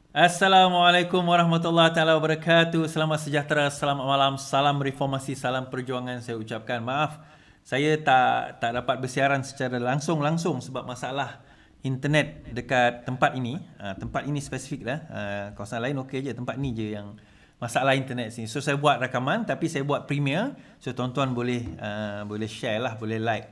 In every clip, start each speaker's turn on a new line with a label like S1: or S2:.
S1: Assalamualaikum warahmatullahi taala wabarakatuh. Selamat sejahtera, selamat malam, salam reformasi, salam perjuangan saya ucapkan. Maaf, saya tak dapat bersiaran secara langsung sebab masalah internet dekat tempat ini. Tempat ini spesifik lah. Kawasan lain okey je, tempat ni je yang masalah internet sini. So saya buat rakaman tapi saya buat premiere. So tuan-tuan boleh share lah, boleh like,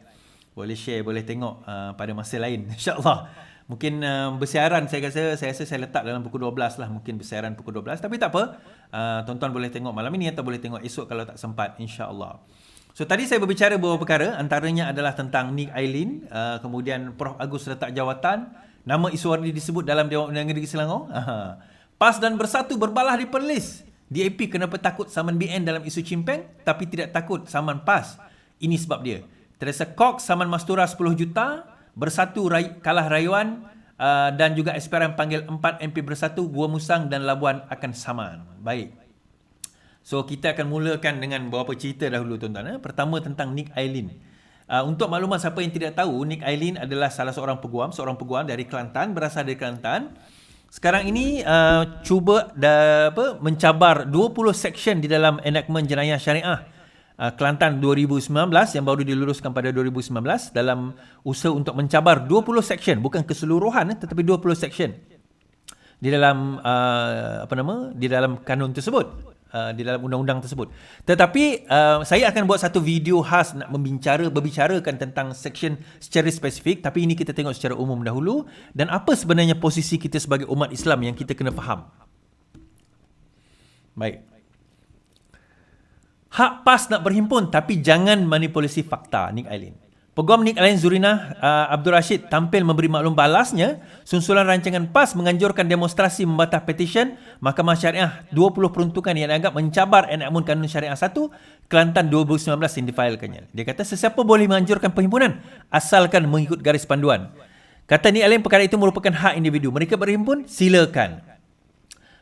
S1: boleh share, boleh tengok pada masa lain insya-Allah. Mungkin bersiaran saya rasa saya letak dalam pukul 12 lah, mungkin bersiaran pukul 12 tapi tak apa. Tuan-tuan boleh tengok malam ini atau boleh tengok esok kalau tak sempat insya-Allah. So tadi saya berbicara beberapa perkara, antaranya adalah tentang Nick Ailin, kemudian Prof Agus letak jawatan, nama Iswari disebut dalam Dewan Undangan Negeri Selangor. PAS dan Bersatu berbalah di Perlis. DAP kenapa takut saman BN dalam isu cimpeng tapi tidak takut saman PAS? Ini sebab dia. Teresa Kok saman Mastura 10 juta, Bersatu kalah rayuan, dan juga SPRM panggil 4 MP Bersatu, Gua Musang dan Labuan akan saman. Baik. So kita akan mulakan dengan beberapa cerita dahulu tuan-tuan. Pertama tentang Nick Ailin. Untuk maklumat siapa yang tidak tahu, Nick Ailin adalah salah seorang peguam dari Kelantan, berasal dari Kelantan. Sekarang ini cuba mencabar 20 section di dalam enactment jenayah syariah Kelantan 2019 yang baru diluruskan pada 2019 dalam usaha untuk mencabar 20 section, bukan keseluruhan tetapi 20 section di dalam di dalam kanun tersebut, di dalam undang-undang tersebut. Tetapi saya akan buat satu video khas nak berbicarakan tentang section secara spesifik, tapi ini kita tengok secara umum dahulu dan apa sebenarnya posisi kita sebagai umat Islam yang kita kena faham. Baik. Hak PAS nak berhimpun tapi jangan manipulasi fakta. Nick Ailin. Peguam Nick Ailin Zurina Abdul Rashid tampil memberi maklum balasnya sunsulan rancangan PAS menganjurkan demonstrasi membatah petisyen Mahkamah Syariah 20 peruntukan yang dianggap mencabar enakmun Kanun Syariah 1 Kelantan 2019 yang difailkannya. Dia kata sesiapa boleh menganjurkan perhimpunan asalkan mengikut garis panduan. Kata Nick Ailin perkara itu merupakan hak individu. Mereka berhimpun, silakan.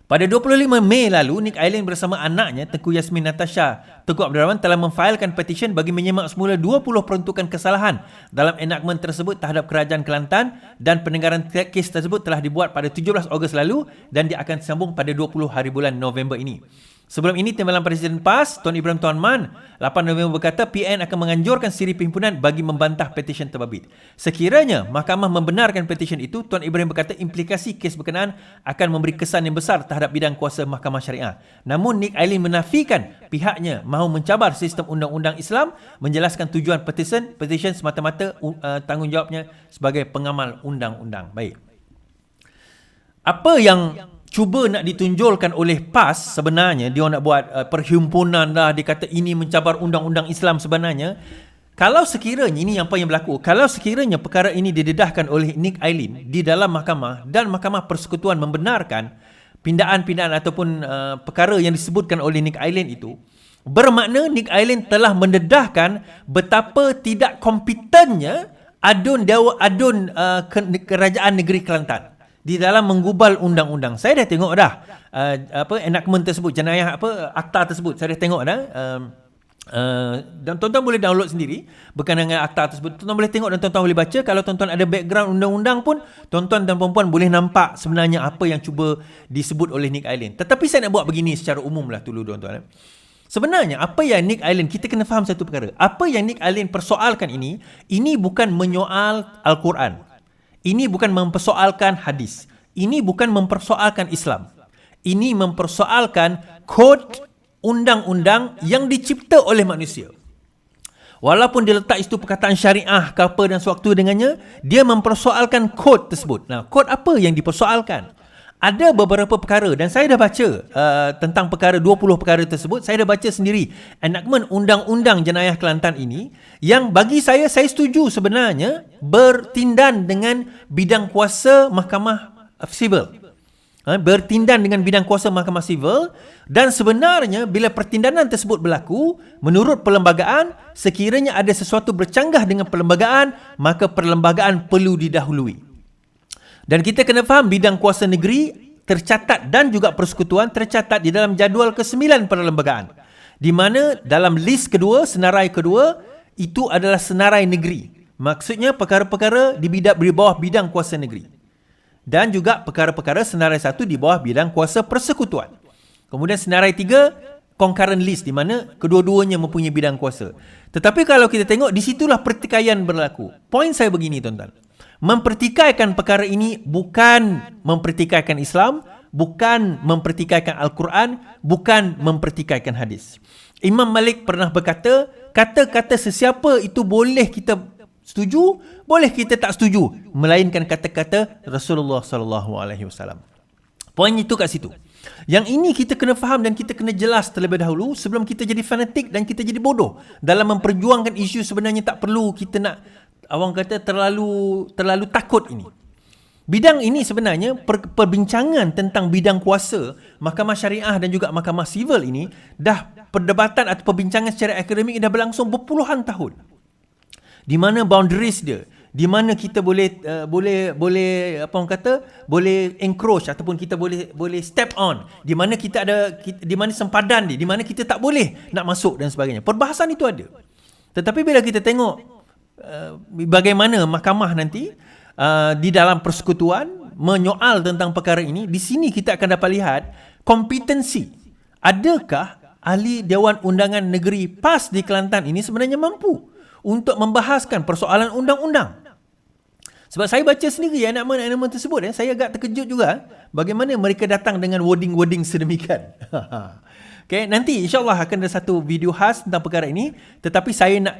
S1: Pada 25 Mei lalu, Nick Ailin bersama anaknya, Tengku Yasmin Natasha Tengku Abdul Rahman telah memfailkan petisyen bagi menyemak semula 20 peruntukan kesalahan dalam enactment tersebut terhadap Kerajaan Kelantan dan pendengaran kes tersebut telah dibuat pada 17 Ogos lalu dan dia akan sambung pada 20 hari bulan November ini. Sebelum ini, Timbalan Presiden PAS, Tuan Ibrahim Tuan Man, 8 November berkata PN akan menganjurkan siri perhimpunan bagi membantah petisyen terbabit. Sekiranya mahkamah membenarkan petisyen itu, Tuan Ibrahim berkata implikasi kes berkenaan akan memberi kesan yang besar terhadap bidang kuasa Mahkamah Syariah. Namun Nick Ailin menafikan pihaknya mahu mencabar sistem undang-undang Islam, menjelaskan tujuan petisyen semata-mata tanggungjawabnya sebagai pengamal undang-undang. Baik. Apa yang cuba nak ditunjulkan oleh PAS sebenarnya, dia nak buat perhimpunan lah, dia kata ini mencabar undang-undang Islam sebenarnya. Kalau sekiranya ini apa yang berlaku, kalau sekiranya perkara ini didedahkan oleh Nick Ailin di dalam mahkamah dan Mahkamah Persekutuan membenarkan pindaan-pindaan ataupun perkara yang disebutkan oleh Nick Ailin itu, bermakna Nick Ailin telah mendedahkan betapa tidak kompetennya kerajaan negeri Kelantan di dalam menggubal undang-undang. Saya dah tengok dah enactment tersebut, jenayah akta tersebut. Saya dah tengok dah. Dan tuan-tuan boleh download sendiri berkenaan dengan akta tersebut. Tuan-tuan boleh tengok dan tuan-tuan boleh baca. Kalau tuan-tuan ada background undang-undang pun, tuan-tuan dan puan-puan boleh nampak sebenarnya apa yang cuba disebut oleh Nick Ailin. Tetapi saya nak buat begini secara umum lah dulu tuan-tuan. Sebenarnya apa yang Nick Ailin, kita kena faham satu perkara. Apa yang Nick Ailin persoalkan ini bukan menyoal Al-Quran. Ini bukan mempersoalkan hadis. Ini bukan mempersoalkan Islam. Ini mempersoalkan kod undang-undang yang dicipta oleh manusia. Walaupun dia letak itu perkataan syariah ke apa dan sewaktu dengannya, dia mempersoalkan kod tersebut. Nah, kod apa yang dipersoalkan? Ada beberapa perkara dan saya dah baca tentang perkara 20 perkara tersebut. Saya dah baca sendiri enactment undang-undang jenayah Kelantan ini yang bagi saya setuju sebenarnya bertindan dengan bidang kuasa Mahkamah Sivil. Bertindan dengan bidang kuasa Mahkamah Sivil dan sebenarnya bila pertindanan tersebut berlaku menurut perlembagaan, sekiranya ada sesuatu bercanggah dengan perlembagaan, maka perlembagaan perlu didahului. Dan kita kena faham bidang kuasa negeri tercatat dan juga persekutuan tercatat di dalam jadual ke-9 perlembagaan. Di mana dalam list kedua, senarai kedua, itu adalah senarai negeri. Maksudnya perkara-perkara di bawah bidang kuasa negeri. dan juga perkara-perkara senarai 1 di bawah bidang kuasa persekutuan. Kemudian senarai 3, concurrent list, di mana kedua-duanya mempunyai bidang kuasa. Tetapi kalau kita tengok, di situlah pertikaian berlaku. Poin saya begini, tuan-tuan. Mempertikaikan perkara ini bukan mempertikaikan Islam, bukan mempertikaikan Al-Quran, bukan mempertikaikan hadis. Imam Malik pernah berkata, kata-kata sesiapa itu boleh kita setuju, boleh kita tak setuju, melainkan kata-kata Rasulullah SAW. Poin itu kat situ. Yang ini kita kena faham dan kita kena jelas terlebih dahulu sebelum kita jadi fanatik dan kita jadi bodoh dalam memperjuangkan isu sebenarnya tak perlu kita nak, orang kata terlalu takut ini. Bidang ini sebenarnya perbincangan tentang bidang kuasa mahkamah syariah dan juga mahkamah sivil ini dah perdebatan atau perbincangan secara akademik dah berlangsung berpuluhan tahun. Di mana boundaries dia, di mana kita boleh apa orang kata, boleh encroach ataupun kita boleh step on, di mana di mana sempadan dia, di mana kita tak boleh nak masuk dan sebagainya. Perbahasan itu ada. Tetapi bila kita tengok bagaimana mahkamah nanti di dalam persekutuan menyoal tentang perkara ini, di sini kita akan dapat lihat kompetensi. Adakah ahli Dewan Undangan Negeri PAS di Kelantan ini sebenarnya mampu untuk membahaskan persoalan undang-undang? Sebab saya baca sendiri nama-nama tersebut, saya agak terkejut juga bagaimana mereka datang dengan wording-wording sedemikian. Okay, nanti insyaAllah akan ada satu video khas tentang perkara ini, tetapi saya nak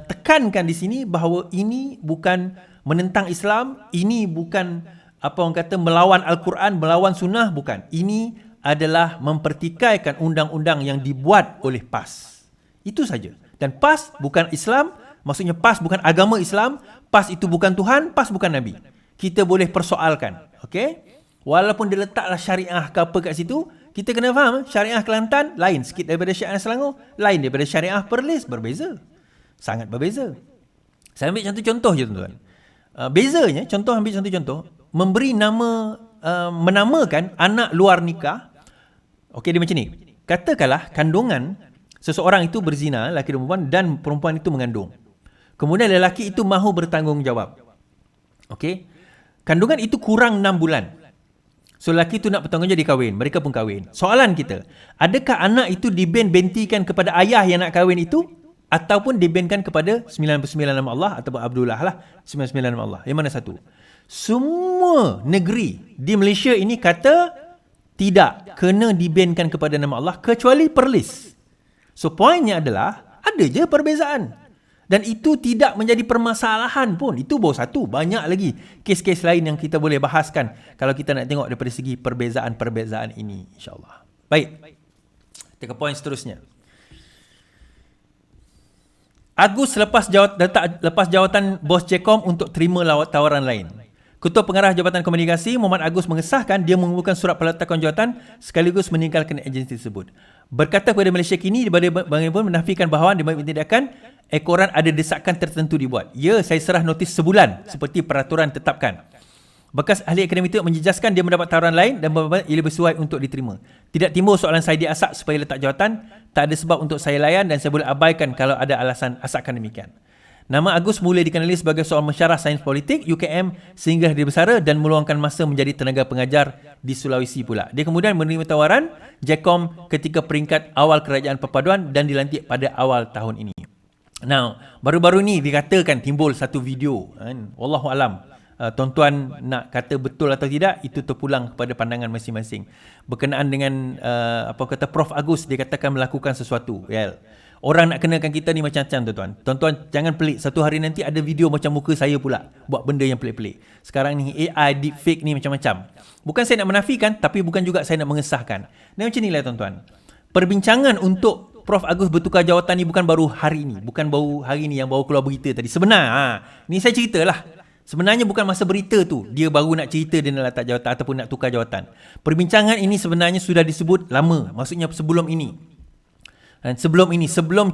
S1: tekankan di sini bahawa ini bukan menentang Islam, ini bukan apa orang kata melawan Al-Quran, melawan sunnah, bukan. Ini adalah mempertikaikan undang-undang yang dibuat oleh PAS. Itu saja. Dan PAS bukan Islam, maksudnya PAS bukan agama Islam, PAS itu bukan Tuhan, PAS bukan Nabi. Kita boleh persoalkan. Okay? Walaupun dia letaklah syariah ke apa kat situ, kita kena faham, syariah Kelantan lain sikit daripada syariah Selangor, lain daripada syariah Perlis, berbeza. Sangat berbeza. Saya ambil contoh-contoh je, tuan-tuan. Bezanya, ambil contoh-contoh, memberi nama, menamakan anak luar nikah. Okey, dia macam ni. Katakanlah kandungan seseorang itu berzina, lelaki dan perempuan, dan perempuan itu mengandung. Kemudian lelaki itu mahu bertanggungjawab. Okey. Kandungan itu kurang 6 bulan. So lelaki itu nak bertanggungjawab, dia kahwin. Mereka pun kahwin. Soalan kita, adakah anak itu diben-bentikan kepada ayah yang nak kahwin itu? Ataupun dibenkan kepada 99 nama Allah ataupun Abdullah lah, 99 nama Allah. Yang mana satu? Semua negeri di Malaysia ini kata tidak, kena dibenkan kepada nama Allah kecuali Perlis. So poinnya adalah ada je perbezaan. Dan itu tidak menjadi permasalahan pun. Itu baru satu. Banyak lagi kes-kes lain yang kita boleh bahaskan kalau kita nak tengok daripada segi perbezaan-perbezaan ini, insyaAllah. Baik. Kita ke poin seterusnya. Agus lepas jawatan bos Jcom untuk terima tawaran lain. Ketua Pengarah Jabatan Komunikasi Muhammad Agus mengesahkan dia mengumpulkan surat peletakan jawatan sekaligus meninggalkan agensi tersebut. Berkata kepada Malaysia Kini, bagaimanapun menafikan bahawa di bawah tindakan ekoran ada desakan tertentu dibuat. Ya, saya serah notis sebulan seperti peraturan tetapkan. Bekas ahli akademik itu menjejaskan dia mendapat tawaran lain dan ia lebih sesuai untuk diterima. Tidak timbul soalan saya diasak supaya letak jawatan. Tak ada sebab untuk saya layan dan saya boleh abaikan kalau ada alasan asakan demikian. Nama Agus mula dikenali sebagai seorang mensyarah sains politik UKM sehingga dibesara dan meluangkan masa menjadi tenaga pengajar di Sulawesi pula. Dia kemudian menerima tawaran Jcom ketika peringkat awal kerajaan perpaduan dan dilantik pada awal tahun ini. Now, baru-baru ni dikatakan timbul satu video. Wallahualam. Tuan-tuan nak kata betul atau tidak, itu terpulang kepada pandangan masing-masing. Berkenaan dengan apa kata Prof Agus, dia katakan melakukan sesuatu. Orang nak kenakan kita ni macam-macam, tuan-tuan. Tuan-tuan jangan pelik, satu hari nanti ada video macam muka saya pula buat benda yang pelik-pelik. Sekarang ni AI deepfake ni macam-macam. Bukan saya nak menafikan, tapi bukan juga saya nak mengesahkan. Dan macam inilah, tuan-tuan. Perbincangan untuk Prof Agus bertukar jawatan ni bukan baru hari ini, bukan baru hari ini yang baru keluar berita tadi. Sebenar, ni saya ceritalah. Sebenarnya bukan masa berita tu dia baru nak cerita dia nak letak jawatan ataupun nak tukar jawatan. Perbincangan ini sebenarnya sudah disebut lama. Maksudnya sebelum ini. Dan sebelum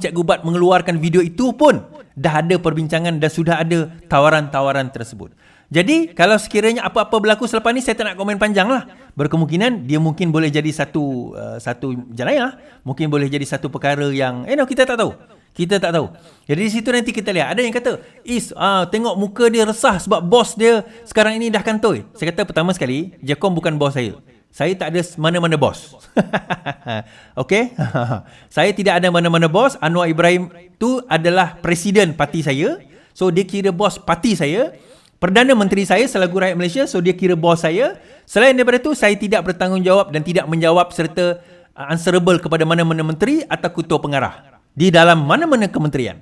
S1: Cikgu Bat mengeluarkan video itu pun dah ada perbincangan dan sudah ada tawaran-tawaran tersebut. Jadi kalau sekiranya apa-apa berlaku selepas ni, saya tak nak komen panjang lah. Berkemungkinan dia mungkin boleh jadi satu jenayah, mungkin boleh jadi satu perkara yang kita tak tahu. Kita tak tahu. Jadi di situ nanti kita lihat. Ada yang kata, tengok muka dia resah sebab bos dia sekarang ini dah kantoi. Saya kata pertama sekali, Jekon bukan bos saya. Saya tak ada mana-mana bos. Okey? Saya tidak ada mana-mana bos. Anwar Ibrahim tu adalah presiden parti saya. So dia kira bos parti saya. Perdana Menteri saya selaku rakyat Malaysia, so dia kira bos saya. Selain daripada itu, saya tidak bertanggungjawab dan tidak menjawab serta answerable kepada mana-mana menteri atau ketua pengarah di dalam mana-mana kementerian.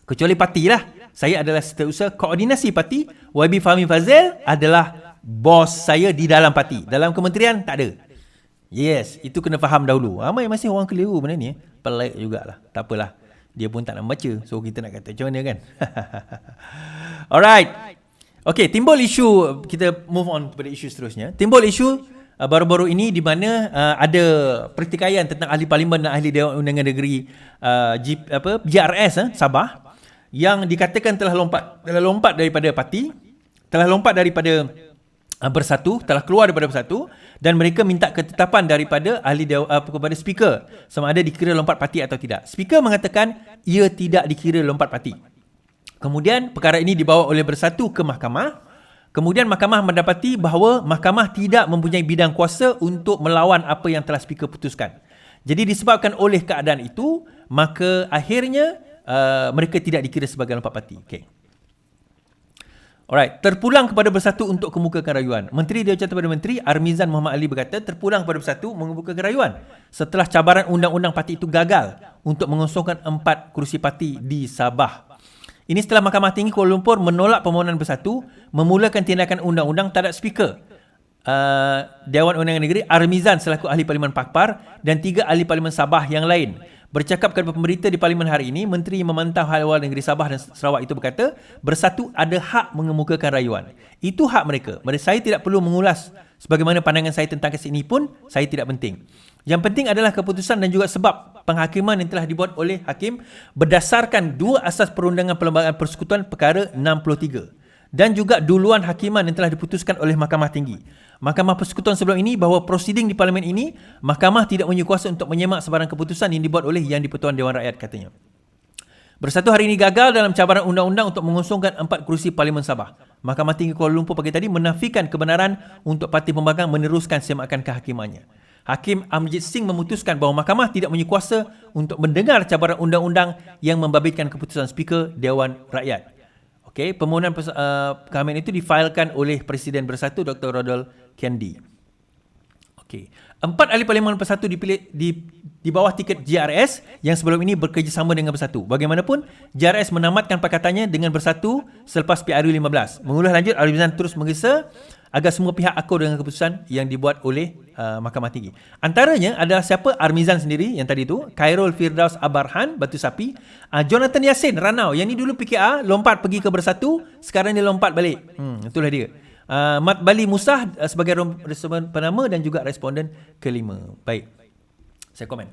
S1: Kecuali parti lah. Saya adalah setiausaha koordinasi parti. YB Fahmi Fazil adalah bos saya di dalam parti. Dalam kementerian, tak ada. Yes, itu kena faham dahulu. Ramai masih orang keliru benda ni. Pelik jugalah. Tak apalah. Dia pun tak nak baca. So, kita nak kata macam mana kan? Alright. Okay, timbul isu. Kita move on kepada isu seterusnya. Timbul isu baru-baru ini di mana ada pertikaian tentang ahli parlimen dan ahli Dewan Undangan Negeri GRS Sabah yang dikatakan telah lompat daripada parti, telah lompat daripada Bersatu, telah keluar daripada Bersatu dan mereka minta ketetapan daripada ahli kepada speaker sama ada dikira lompat parti atau tidak. Speaker mengatakan ia tidak dikira lompat parti. Kemudian perkara ini dibawa oleh Bersatu ke mahkamah. Kemudian mahkamah mendapati bahawa mahkamah tidak mempunyai bidang kuasa untuk melawan apa yang telah speaker putuskan. Jadi disebabkan oleh keadaan itu, maka akhirnya mereka tidak dikira sebagai lompat parti. Okay. Alright, terpulang kepada Bersatu untuk kemukakan rayuan. Menteri Dewan Jabatan Menteri Armizan Muhammad Ali berkata terpulang kepada Bersatu mengemukakan rayuan setelah cabaran undang-undang parti itu gagal untuk mengosongkan 4 kerusi parti di Sabah. Ini setelah Mahkamah Tinggi Kuala Lumpur menolak permohonan Bersatu memulakan tindakan undang-undang terhadap speaker Dewan Undangan Negeri Armizan selaku ahli Parlimen Pakpar dan 3 ahli Parlimen Sabah yang lain. Bercakap kepada pemberita di Parlimen hari ini, Menteri Memantau Hal Ehwal Negeri Sabah dan Sarawak itu berkata, Bersatu ada hak mengemukakan rayuan. Itu hak mereka. Saya tidak perlu mengulas sebagaimana pandangan saya tentang kes ini pun, saya tidak penting. Yang penting adalah keputusan dan juga sebab penghakiman yang telah dibuat oleh hakim berdasarkan 2 asas perundangan Perlembagaan Persekutuan Perkara 63 dan juga duluan hakiman yang telah diputuskan oleh Mahkamah Tinggi. Mahkamah Persekutuan sebelum ini bahawa prosiding di Parlimen ini, Mahkamah tidak mempunyai kuasa untuk menyemak sebarang keputusan yang dibuat oleh Yang di-Pertuan Dewan Rakyat, katanya. Bersatu hari ini gagal dalam cabaran undang-undang untuk mengosongkan 4 kerusi Parlimen Sabah. Mahkamah Tinggi Kuala Lumpur pagi tadi menafikan kebenaran untuk parti pembangkang meneruskan semakan kehakimannya. Hakim Amjid Singh memutuskan bahawa mahkamah tidak mempunyai kuasa untuk mendengar cabaran undang-undang yang membabitkan keputusan Speaker Dewan Rakyat. Okey, permohonan kehakiman itu difailkan oleh Presiden Bersatu Dr. Rodol Kendi. Okey, 4 ahli Parlimen Bersatu dipilih di bawah tiket GRS yang sebelum ini bekerjasama dengan Bersatu. Bagaimanapun, GRS menamatkan pakatannya dengan Bersatu selepas PRU 15. Mengulas lanjut, Armizan terus menggesa agar semua pihak akur dengan keputusan yang dibuat oleh Mahkamah Tinggi. Antaranya adalah siapa? Armizan sendiri yang tadi tu, Khairul Firdaus Abarhan, Batu Sapi, Jonathan Yassin, Ranau, yang ni dulu PKR, lompat pergi ke Bersatu, sekarang dia lompat balik. Itulah dia. Mat Bali Musah sebagai responden pertama dan juga responden kelima. Baik, saya komen.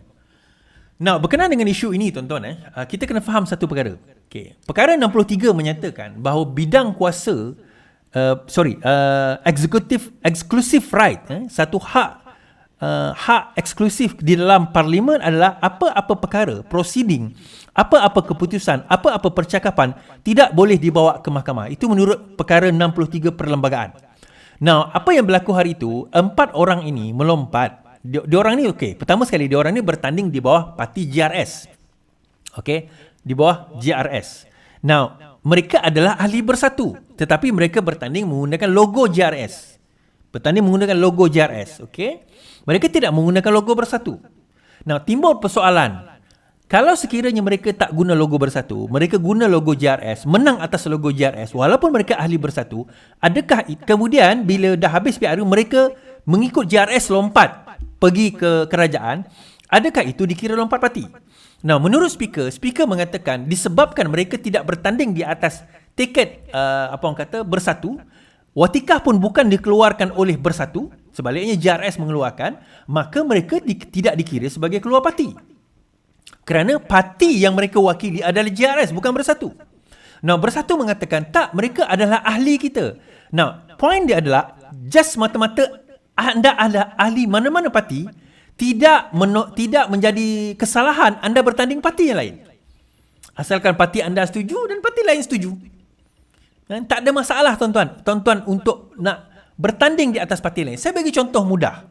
S1: Now, berkenaan dengan isu ini tuan-tuan, kita kena faham satu perkara. Okay. Perkara 63 menyatakan bahawa bidang kuasa exclusive right, satu hak eksklusif di dalam parlimen adalah apa-apa perkara, proceeding, apa-apa keputusan, apa-apa percakapan tidak boleh dibawa ke mahkamah. Itu menurut perkara 63 perlembagaan. Now, apa yang berlaku hari itu, 4 orang ini melompat. Diorang ni okey, pertama sekali diorang ni bertanding di bawah parti GRS. Okey, di bawah GRS. Now, mereka adalah ahli Bersatu, tetapi mereka bertanding menggunakan logo GRS. Bertanding menggunakan logo GRS, okey? Mereka tidak menggunakan logo Bersatu. Nah, timbul persoalan. Kalau sekiranya mereka tak guna logo Bersatu, mereka guna logo GRS, menang atas logo GRS, walaupun mereka ahli Bersatu, adakah kemudian bila dah habis PRU mereka mengikut GRS lompat pergi ke kerajaan, adakah itu dikira lompat parti? Nah, menurut speaker mengatakan disebabkan mereka tidak bertanding di atas tiket Bersatu, watikah pun bukan dikeluarkan oleh Bersatu, sebaliknya JRS mengeluarkan, maka mereka tidak dikira sebagai keluar parti. Kerana parti yang mereka wakili adalah JRS, bukan Bersatu. Nah, Bersatu mengatakan tak, mereka adalah ahli kita. Nah, point dia adalah just mata-mata anda adalah ahli mana-mana parti, tidak menjadi kesalahan anda bertanding parti yang lain. Asalkan parti anda setuju dan parti lain setuju. Tak ada masalah tuan-tuan untuk nak bertanding di atas parti lain. Saya bagi contoh mudah.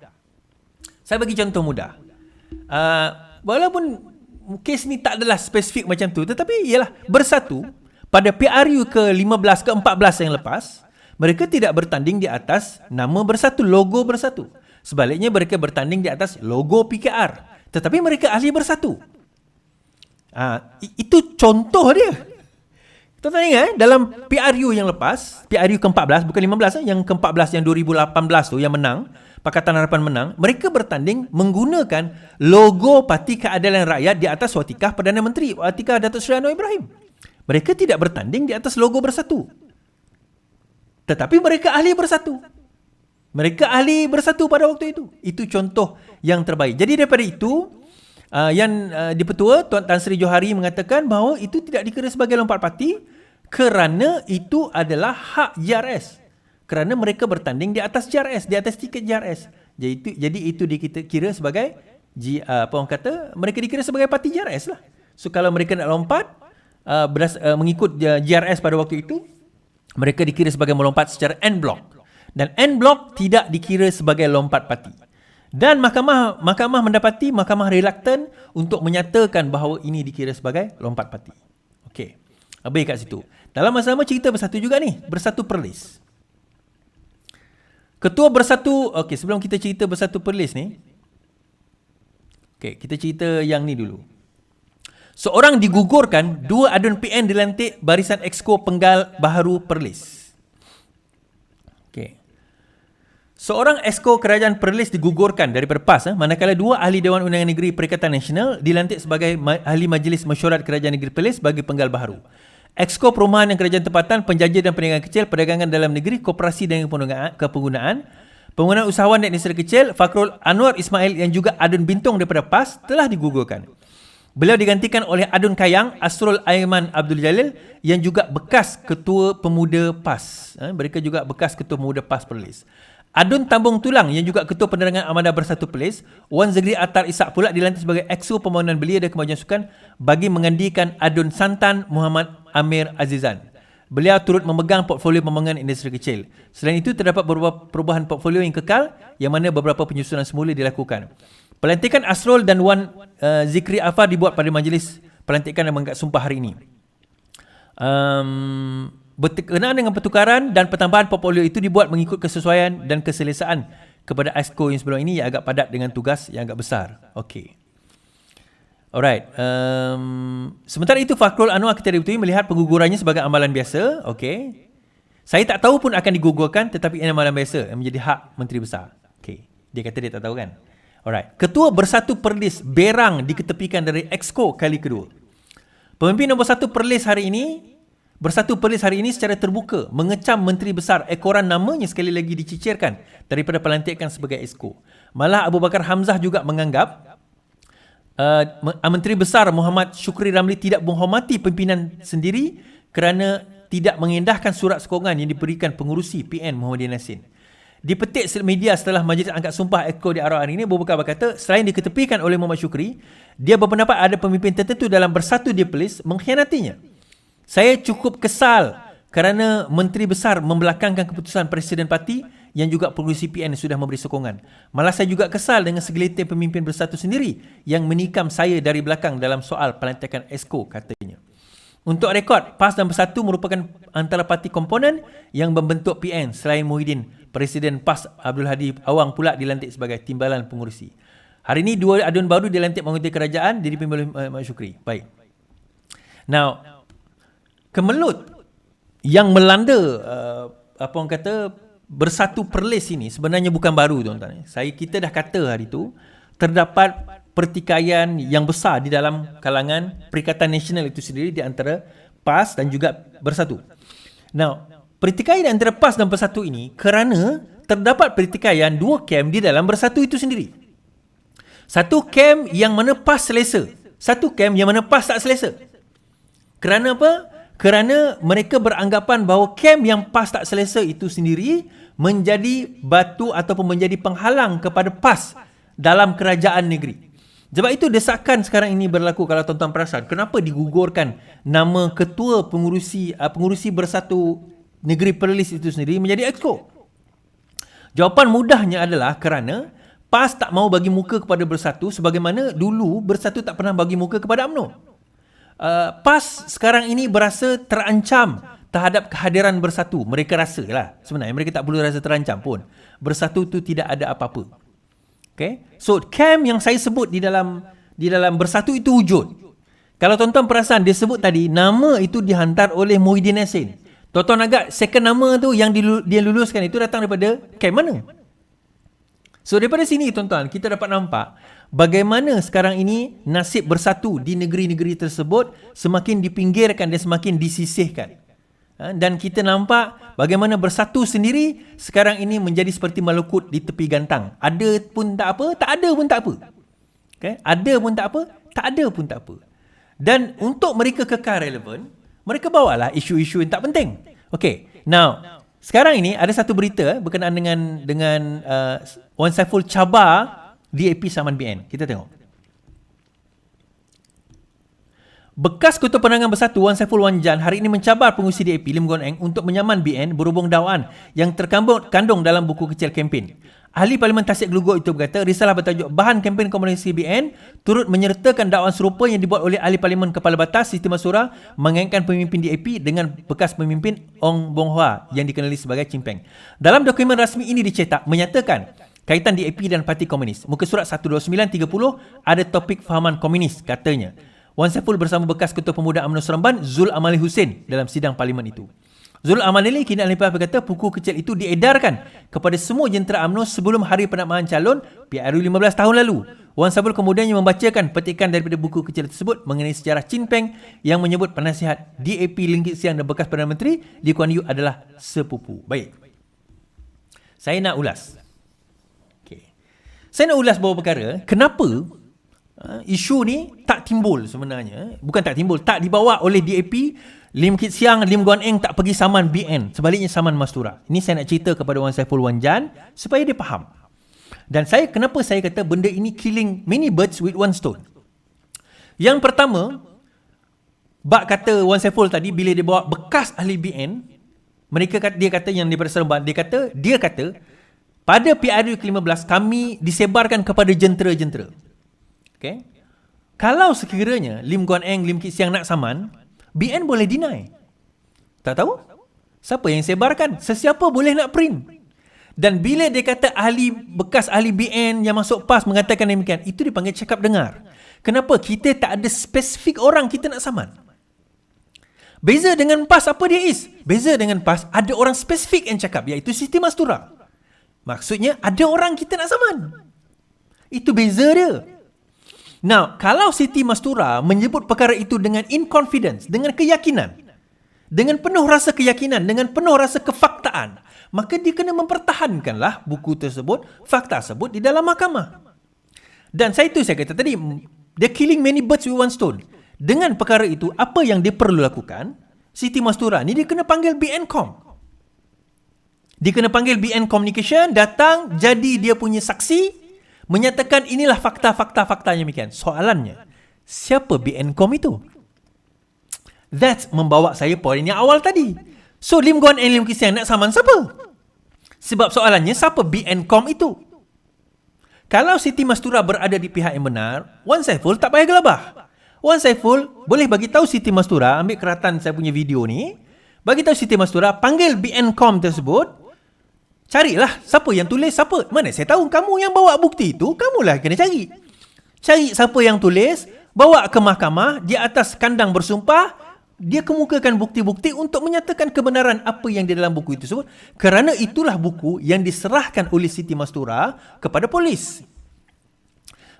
S1: Walaupun kes ni tak adalah spesifik macam tu, tetapi ialah bersatu pada PRU ke-15 ke-14 yang lepas, mereka tidak bertanding di atas nama bersatu, logo bersatu. Sebaliknya mereka bertanding di atas logo PKR. Tetapi mereka ahli bersatu. Itu contoh dia. Tuan-tuan ingat dalam PRU yang lepas, PRU ke-14 bukan 15, yang ke-14 yang 2018 tu yang menang, Pakatan Harapan menang, mereka bertanding menggunakan logo Parti Keadilan Rakyat di atas watikah Perdana Menteri, watikah Datuk Seri Anwar Ibrahim. Mereka tidak bertanding di atas logo bersatu. Tetapi mereka ahli bersatu. Mereka ahli bersatu pada waktu itu. Itu contoh yang terbaik. Jadi daripada itu, yang Dipertua Tuan Tan Sri Johari mengatakan bahawa itu tidak dikira sebagai lompat parti kerana itu adalah hak JRS. Kerana mereka bertanding di atas JRS, di atas tiket JRS. Jadi itu dikira sebagai mereka dikira sebagai parti JRS lah. So kalau mereka nak lompat mengikut JRS pada waktu itu, mereka dikira sebagai melompat secara en bloc. Dan en bloc tidak dikira sebagai lompat parti. Dan mahkamah reluctant untuk menyatakan bahawa ini dikira sebagai lompat parti. Okey. Habis kat situ. Dalam masa sama cerita bersatu juga ni, Bersatu Perlis. Ketua Bersatu, okey, sebelum kita cerita Bersatu Perlis ni, okey, kita cerita yang ni dulu. Seorang digugurkan, 2 adun PN dilantik Barisan Exco Penggal Baharu Perlis. Okey. Seorang Exco Kerajaan Perlis digugurkan daripada PAS, manakala 2 ahli Dewan Undangan Negeri Perikatan Nasional dilantik sebagai ahli Majlis Mesyuarat Kerajaan Negeri Perlis bagi penggal baharu. Exco Perumahan dan Kerajaan Tempatan, Penjaja dan Perniagaan Kecil, Perdagangan Dalam Negeri, Koperasi dan Kepenggunaan, Penggunaan Usahawan dan Industri Kecil, Fakrul Anwar Ismail yang juga adun bintong daripada PAS telah digugurkan. Beliau digantikan oleh adun Kayang, Asrul Aiman Abdul Jalil yang juga bekas Ketua Pemuda PAS. Mereka juga bekas Ketua Pemuda PAS Perlis. Adun Tambung Tulang yang juga Ketua Penerangan Amanah Bersatu Perlis, Wan Zegri Atar Ishak pula dilantik sebagai Exco Pembangunan Belia dan Kemajuan Sukan bagi menggantikan Adun Santan Muhammad Amir Azizan. Beliau turut memegang portfolio pembangunan industri kecil. Selain itu, terdapat beberapa perubahan portfolio yang kekal yang mana beberapa penyusunan semula dilakukan. Pelantikan Asrul dan Wan Zikri Afar dibuat pada majlis pelantikan dan mengikat sumpah hari ini. Berkenaan dengan pertukaran dan pertambahan portfolio itu dibuat mengikut kesesuaian dan keselesaan kepada Exco yang sebelum ini yang agak padat dengan tugas yang agak besar. Okey. Alright. Sementara itu, Fakrul Anwar Ketua Deputi melihat penggugurannya sebagai amalan biasa. Okey. Saya tak tahu pun akan digugurkan, tetapi ini amalan biasa yang menjadi hak Menteri Besar. Okey. Dia kata dia tak tahu kan. Alright. Ketua Bersatu Perlis berang diketepikan dari Exco kali kedua. Pemimpin nombor 1 Perlis hari ini, Bersatu Perlis hari ini secara terbuka mengecam Menteri Besar ekoran namanya sekali lagi dicicirkan daripada pelantikan sebagai Exco. Malah Abu Bakar Hamzah juga menganggap Menteri Besar Muhammad Syukri Ramli tidak menghormati pimpinan sendiri kerana tidak mengendahkan surat sokongan yang diberikan pengurusi PN Muhammadiyah Nassin. Dipetik media setelah Majlis Angkat Sumpah Exco di Arwah hari ini, Abu Bakar berkata, selain diketepikan oleh Muhammad Syukri, dia berpendapat ada pemimpin tertentu dalam Bersatu di Perlis mengkhianatinya. Saya cukup kesal kerana Menteri Besar membelakangkan keputusan Presiden Parti yang juga pengurusi PN sudah memberi sokongan. Malah saya juga kesal dengan segelintir pemimpin Bersatu sendiri yang menikam saya dari belakang dalam soal pelantikan Exco, katanya. Untuk rekod, PAS dan Bersatu merupakan antara parti komponen yang membentuk PN. Selain Muhyiddin, Presiden PAS Abdul Hadi Awang pula dilantik sebagai timbalan pengurusi. Hari ini 2 adun baru dilantik mengurusi kerajaan dipimpin oleh Muhammad Syukri. Baik. Now, kemelut yang melanda apa orang kata Bersatu Perlis ini sebenarnya bukan baru, tuan-tuan. Kita dah kata hari itu terdapat pertikaian yang besar di dalam kalangan Perikatan Nasional itu sendiri di antara PAS dan juga Bersatu. Now, pertikaian di antara PAS dan Bersatu ini kerana terdapat pertikaian 2 kem di dalam Bersatu itu sendiri. Satu kem yang mana PAS selesa, satu kem yang mana PAS tak selesa. Kerana apa? Kerana mereka beranggapan bahawa kem yang PAS tak selesa itu sendiri menjadi batu ataupun menjadi penghalang kepada PAS dalam kerajaan negeri. Sebab itu desakan sekarang ini berlaku kalau tuan-tuan perasan. Kenapa digugurkan nama ketua pengurusi Bersatu Negeri Perlis itu sendiri menjadi Exco? Jawapan mudahnya adalah kerana PAS tak mau bagi muka kepada Bersatu sebagaimana dulu Bersatu tak pernah bagi muka kepada UMNO. PAS sekarang ini berasa terancam terhadap kehadiran Bersatu. Mereka rasa lah. Sebenarnya mereka tak perlu rasa terancam pun. Bersatu tu tidak ada apa-apa. Okay? So camp yang saya sebut di dalam Bersatu itu wujud. Kalau tuan-tuan perasan dia sebut tadi nama itu dihantar oleh Muhyiddin Yassin. Tuan-tuan agak second nama tu yang dia luluskan itu datang daripada camp mana? So daripada sini tuan-tuan kita dapat nampak bagaimana sekarang ini nasib Bersatu di negeri-negeri tersebut semakin dipinggirkan dan semakin disisihkan. Dan kita nampak bagaimana Bersatu sendiri sekarang ini menjadi seperti malukut di tepi gantang. Ada pun tak apa, tak ada pun tak apa. Okay? Ada pun tak apa, tak ada pun tak apa. Dan untuk mereka kekal relevan, mereka bawalah isu-isu yang tak penting. Okay, now sekarang ini ada satu berita berkenaan dengan Wan Saiful cabar DAP Saman BN. Kita tengok. Bekas Ketua Penerangan Bersatu Wan Saiful Wanjan hari ini mencabar pengurusi DAP Lim Guan Eng untuk menyaman BN berhubung dakwaan yang terkandung dalam buku kecil kempen. Ahli Parlimen Tasik Geluguk itu berkata risalah bertajuk Bahan Kempen Komunikasi BN turut menyertakan dakwaan serupa yang dibuat oleh Ahli Parlimen Kepala Batas Siti Masura mengaitkan pemimpin DAP dengan bekas pemimpin Ong Bong Hwa yang dikenali sebagai Cimpeng. Dalam dokumen rasmi ini dicetak menyatakan kaitan DAP dan Parti Komunis. Muka surat 12930 ada topik fahaman komunis katanya. Wan Saiful bersama bekas Ketua Pemuda UMNO Seremban Zul Amali Hussein dalam sidang parlimen itu. Zul Amali kini ahli PAS berkata buku kecil itu diedarkan kepada semua jentera UMNO sebelum hari penamahan calon PRU 15 tahun lalu. Wan Saiful kemudiannya membacakan petikan daripada buku kecil tersebut mengenai sejarah Chin Peng yang menyebut penasihat DAP Lim Kit Siang dan bekas Perdana Menteri Lee Kuan Yew adalah sepupu. Baik. Saya nak ulas. Okay. Saya nak ulas beberapa perkara. Kenapa isu ni tak timbul sebenarnya. Bukan tak timbul, tak dibawa oleh DAP. Lim Kit Siang, Lim Guan Eng tak pergi saman BN. Sebaliknya saman Mastura. Ini saya nak cerita kepada Wan Saiful Wanjan supaya dia faham. Dan kenapa saya kata benda ini killing many birds with one stone. Yang pertama, bak kata Wan Saiful tadi bila dia bawa bekas ahli BN, dia kata yang daripada Seremban, dia kata pada PRU ke-15 kami disebarkan kepada jentera-jentera. Okay. Kalau sekiranya Lim Guan Eng, Lim Kit Siang nak saman, BN boleh deny. Tak tahu? Siapa yang sebarkan? Sesiapa boleh nak print. Dan bila dia kata bekas ahli BN yang masuk PAS mengatakan demikian, itu dipanggil cakap dengar. Kenapa? Kita tak ada spesifik orang kita nak saman. Beza dengan PAS apa dia is? Beza dengan PAS ada orang spesifik yang cakap, iaitu Siti Mastura. Maksudnya ada orang kita nak saman. Itu beza dia. Now, kalau Siti Mastura menyebut perkara itu dengan in confidence, dengan keyakinan, dengan penuh rasa keyakinan, dengan penuh rasa kefaktaan, maka dia kena mempertahankanlah buku tersebut, fakta tersebut di dalam mahkamah. Dan saya kata tadi, they're killing many birds with one stone. Dengan perkara itu, apa yang dia perlu lakukan? Siti Mastura ni dia kena panggil BNCom. Dia kena panggil BN Communication, datang, jadi dia punya saksi, menyatakan inilah fakta-fakta yang demikian. Soalannya, siapa BNCom itu? That's membawa saya poin yang awal tadi. So, Lim Guan Eng, Lim Kit Siang nak saman siapa? Sebab soalannya, siapa BNCom itu? Kalau Siti Mastura berada di pihak yang benar, Wan Saiful tak payah gelabah. Wan Saiful boleh bagi tahu Siti Mastura, ambil keratan saya punya video ni, bagi tahu Siti Mastura, panggil BNCom tersebut, carilah siapa yang tulis, siapa. Mana saya tahu kamu yang bawa bukti itu, kamulah kena cari. Cari siapa yang tulis, bawa ke mahkamah, di atas kandang bersumpah, dia kemukakan bukti-bukti untuk menyatakan kebenaran apa yang di dalam buku itu tersebut. Kerana itulah buku yang diserahkan oleh Siti Mastura kepada polis.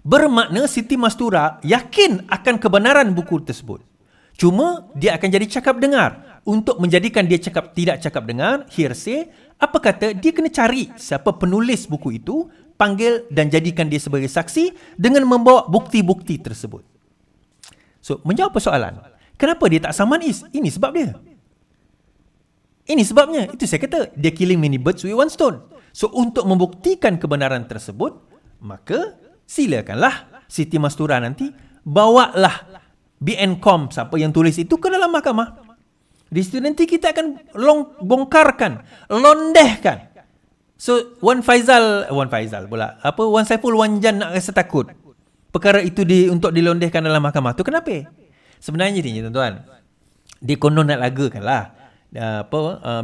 S1: Bermakna Siti Mastura yakin akan kebenaran buku tersebut. Cuma dia akan jadi cakap dengar. Untuk menjadikan dia tidak cakap dengar, hearsay, apa kata dia kena cari siapa penulis buku itu, panggil dan jadikan dia sebagai saksi dengan membawa bukti-bukti tersebut. So, menjawab persoalan, kenapa dia tak saman is? Ini sebab dia. Ini sebabnya. Itu saya kata, dia killing many birds with one stone. So, untuk membuktikan kebenaran tersebut, maka silakanlah Siti Mastura nanti, bawalah BNcom siapa yang tulis itu ke dalam mahkamah. Di situ nanti kita akan bongkarkan, londehkan. So Wan Saiful Wanjan nak rasa takut perkara itu untuk dilondehkan dalam mahkamah tu kenapa? Sebenarnya ni tuan-tuan, dia konon nak lagakan lah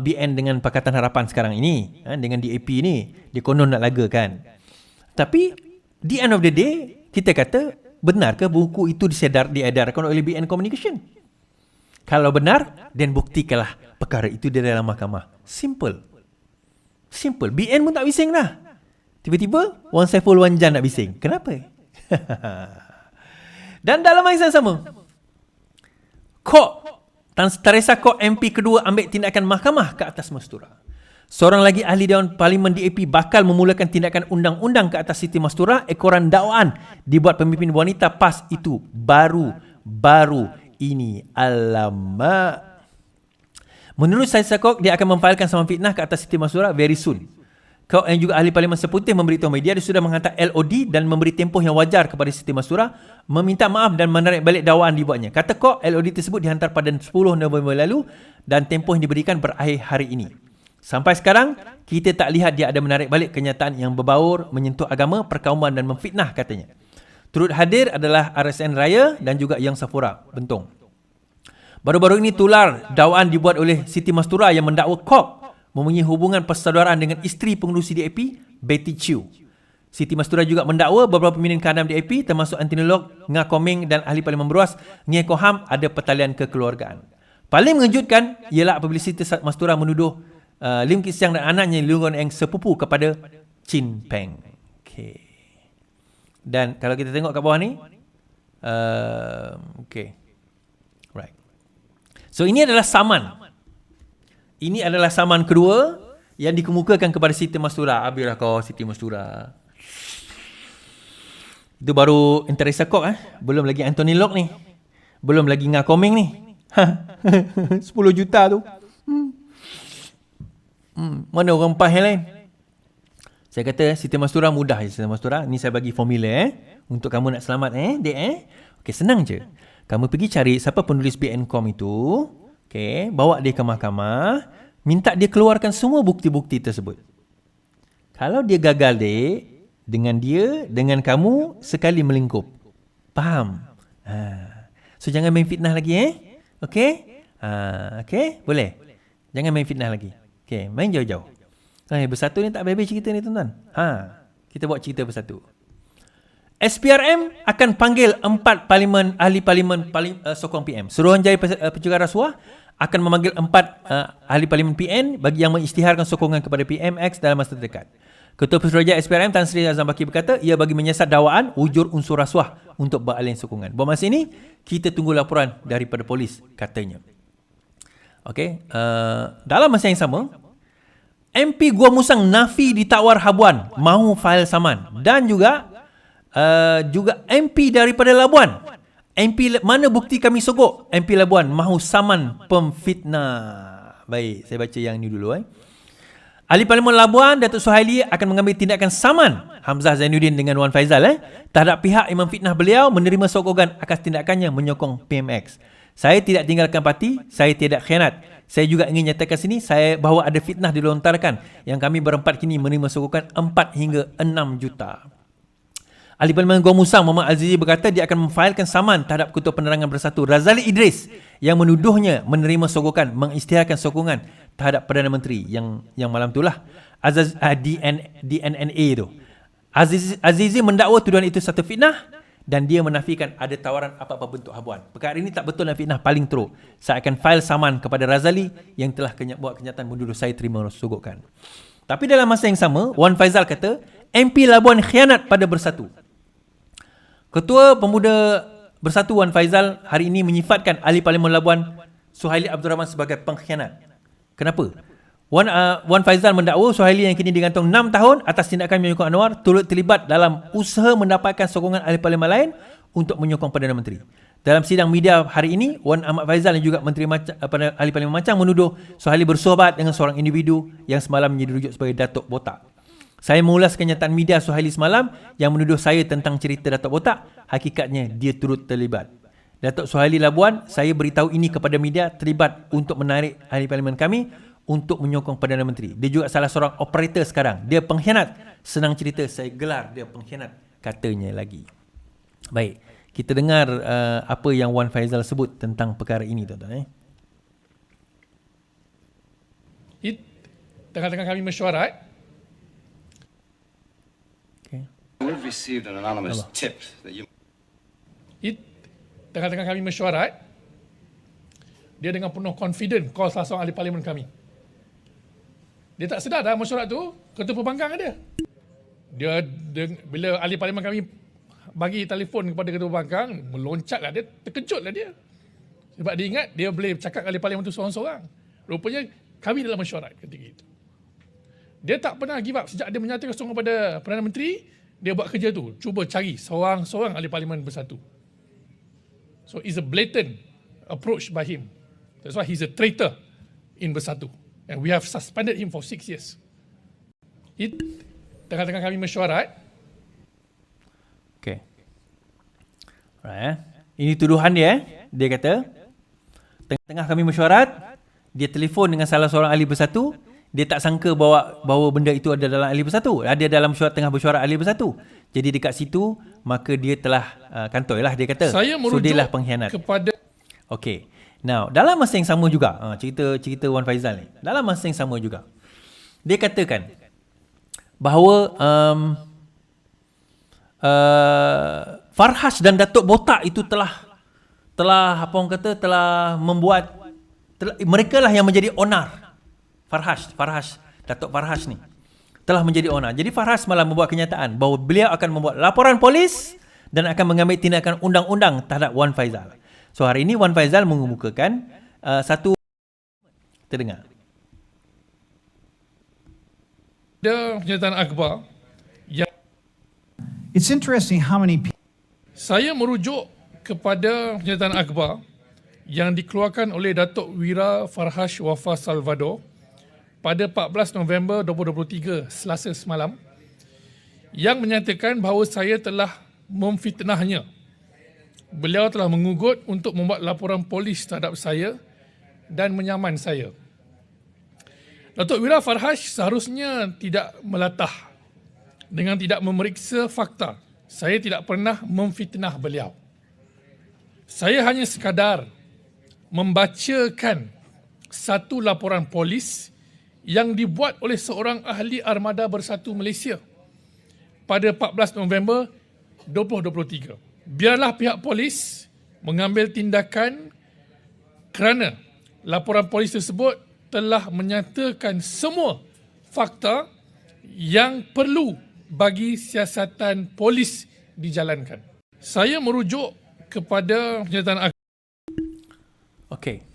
S1: BN dengan Pakatan Harapan sekarang ini, dengan DAP ni, dia konon nak lagakan. Tapi di end of the day, kita kata benarkah buku itu diedarkan oleh BN Communication? Kalau benar, dan buktikanlah perkara itu di dalam mahkamah. Simple. BN pun tak bising dah. Tiba-tiba Wan Saiful Wanjan nak bising. Kenapa? Dan dalam masa yang sama, Tan Teresa Kok MP kedua ambil tindakan mahkamah ke atas Mastura. Seorang lagi ahli Dewan Parlimen DAP bakal memulakan tindakan undang-undang ke atas Siti Mastura. Ekoran dakwaan dibuat pemimpin wanita PAS itu baru ini. Alamak. Menurut Teresa Kok, dia akan memfailkan saman fitnah ke atas Siti Mastura very soon. Kok yang juga ahli Parlimen Seputih memberitahu media dia sudah menghantar LOD dan memberi tempoh yang wajar kepada Siti Mastura, meminta maaf dan menarik balik dakwaan dibuatnya. Kata Kok, LOD tersebut dihantar pada 10 November lalu dan tempoh yang diberikan berakhir hari ini. Sampai sekarang, kita tak lihat dia ada menarik balik kenyataan yang berbaur, menyentuh agama, perkauman dan memfitnah, katanya. Turut hadir adalah RSN Raya dan juga Yang Safura, Bentong. Baru-baru ini tular dakwaan dibuat oleh Siti Mastura yang mendakwa Kok mempunyai hubungan persaudaraan dengan isteri pengurusi DAP, Betty Chew. Siti Mastura juga mendakwa beberapa pimpinan kadam DAP termasuk antinolog Nga Koming dan ahli Parlimen Beruas Nge Koham ada pertalian kekeluargaan. Paling mengejutkan ialah apabila Siti Mastura menuduh Lim Kit Siang dan anaknya Leong Kon Eng sepupu kepada Chin Peng. Okay. Dan kalau kita tengok kat bawah ni, okay. Right. So ini adalah saman. Ini adalah saman kedua yang dikemukakan kepada Siti Mastura. Habislah kau Siti Mastura. Itu baru Teresa Kok Belum lagi Anthony Locke ni. Belum lagi Nga Koming ni. 10 juta tu. Mana orang PAS yang lain? Saya kata Siti Mastura mudah je Siti Mastura. Ni saya bagi formula untuk kamu nak selamat dek Okey, senang je. Kamu pergi cari siapa penulis BNcom itu. Okay, bawa dia ke mahkamah, minta dia keluarkan semua bukti-bukti tersebut. Kalau dia gagal dengan kamu sekali melingkup. Faham? So jangan main fitnah lagi Okay? Okay? Boleh? Jangan main fitnah lagi. Okay, main jauh-jauh. Bersatu ni tak habis cerita ni tuan-tuan. Kita buat cerita bersatu. SPRM akan panggil 4 ahli parlimen sokong PM. Suruhanjaya Pencegahan Rasuah akan memanggil 4 ahli parlimen PN bagi yang mengisytiharkan sokongan kepada PMX dalam masa terdekat. Ketua Pesuruhjaya SPRM Tan Sri Azam Baki berkata ia bagi menyiasat dakwaan wujud unsur rasuah untuk beralih sokongan. Buat masa ini kita tunggu laporan daripada polis, katanya. Okey, dalam masa yang sama, MP Gua Musang Nafi ditawar habuan mahu fail saman dan juga MP daripada Labuan. MP mana bukti kami sogok? MP Labuan mahu saman pemfitnah. Baik, saya baca yang ni dulu. Ahli Parlimen Labuan Datuk Suhaili akan mengambil tindakan saman Hamzah Zainuddin dengan Wan Faizal terhadap pihak yang memfitnah beliau menerima sokongan atas tindakannya menyokong PMX. Saya tidak tinggalkan parti, saya tidak khianat. Saya juga ingin nyatakan sini bahawa ada fitnah dilontarkan yang kami berempat kini menerima sokongan 4 hingga 6 juta. Ahli Parlimen Gua Musang Muhammad Azizi berkata dia akan memfailkan saman terhadap Ketua Penerangan Bersatu Razali Idris yang menuduhnya menerima sokongan, mengisytiharkan sokongan terhadap Perdana Menteri yang malam itulah DNNA tu. Azizi mendakwa tuduhan itu satu fitnah dan dia menafikan ada tawaran apa-apa bentuk habuan. Perkara ini tak betul dan fitnah paling teruk. Saya akan fail saman kepada Razali yang telah buat kenyataan menuduh saya terima sogokan. Tapi dalam masa yang sama, Wan Faizal kata MP Labuan khianat pada Bersatu. Ketua Pemuda Bersatu Wan Faizal hari ini menyifatkan ahli Parlimen Labuan Suhaili Abdul Rahman sebagai pengkhianat. Kenapa? Wan Faizal mendakwa Suhaili yang kini digantung 6 tahun atas tindakan menyokong Anwar turut terlibat dalam usaha mendapatkan sokongan ahli parlimen lain untuk menyokong Perdana Menteri. Dalam sidang media hari ini, Wan Ahmad Faizal dan juga ahli Parlimen Mancang menuduh Suhaili bersahabat dengan seorang individu yang semalam menjadi rujuk sebagai Datuk Botak. Saya mengulas kenyataan media Suhaili semalam yang menuduh saya tentang cerita Datuk Botak. Hakikatnya dia turut terlibat. Datuk Suhaili Labuan, saya beritahu ini kepada media, terlibat untuk menarik ahli parlimen kami untuk menyokong Perdana Menteri. Dia juga salah seorang operator sekarang. Dia pengkhianat. Senang cerita, saya gelar dia pengkhianat. Katanya lagi. Baik, kita dengar apa yang Wan Faizal sebut tentang perkara ini, tuan-tuan.
S2: Tengah-tengah kami mesyuarat,
S3: We've received an anonymous tip that you...
S2: Tengah-tengah kami mesyuarat, dia dengan penuh confident call salah seorang ahli parlimen kami. Dia tak sedar dah mesyuarat tu, ketua pembangkang ada. Bila ahli parlimen kami bagi telefon kepada ketua pembangkang, meloncatlah dia, terkejutlah dia. Sebab dia ingat dia boleh cakap ahli parlimen tu seorang-seorang. Rupanya kami dalam mesyuarat ketika itu. Dia tak pernah give up. Sejak dia menyatakan sokongan kepada Perdana Menteri, dia buat kerja tu. Cuba cari seorang-seorang ahli parlimen bersatu. So it's a blatant approach by him. That's why he's a traitor in Bersatu. And we have suspended him for 6 years. Tengah-tengah kami mesyuarat.
S1: Okay. Alright. Ini tuduhan dia. Dia kata, tengah-tengah kami mesyuarat, dia telefon dengan salah seorang ahli Bersatu. Dia tak sangka bahawa benda itu ada dalam ahli Bersatu. Ada dalam tengah bersyuarat ahli Bersatu. Jadi dekat situ, maka dia telah kantoi lah, dia kata.
S2: Saya merujuk
S1: so, dia lah pengkhianat
S2: kepada...
S1: Okay. Now, dalam masa yang sama juga, cerita Wan Faizal ni, dalam masa yang sama juga, dia katakan bahawa Farhash dan Datuk Botak itu telah apa orang kata, telah membuat, mereka lah yang menjadi onar. Farhash, Datuk Farhash ni telah menjadi onar. Jadi Farhash malah membuat kenyataan bahawa beliau akan membuat laporan polis dan akan mengambil tindakan undang-undang terhadap Wan Faizal. So hari ini Wan Faizal mengemukakan satu, kita dengar.
S2: Ada kenyataan akhbar yang
S4: It's interesting how many people...
S2: Saya merujuk kepada kenyataan akhbar yang dikeluarkan oleh Datuk Wira Farhash Wafa Salvador pada 14 November 2023, Selasa semalam, yang menyatakan bahawa saya telah memfitnahnya. Beliau telah mengugut untuk membuat laporan polis terhadap saya dan menyaman saya. Datuk Wira Farhash seharusnya tidak melatah dengan tidak memeriksa fakta. Saya tidak pernah memfitnah beliau. Saya hanya sekadar membacakan satu laporan polis yang dibuat oleh seorang ahli Armada Bersatu Malaysia pada 14 November 2023. Biarlah pihak polis mengambil tindakan kerana laporan polis tersebut telah menyatakan semua fakta yang perlu bagi siasatan polis dijalankan. Saya merujuk kepada kenyataan.
S1: Okey.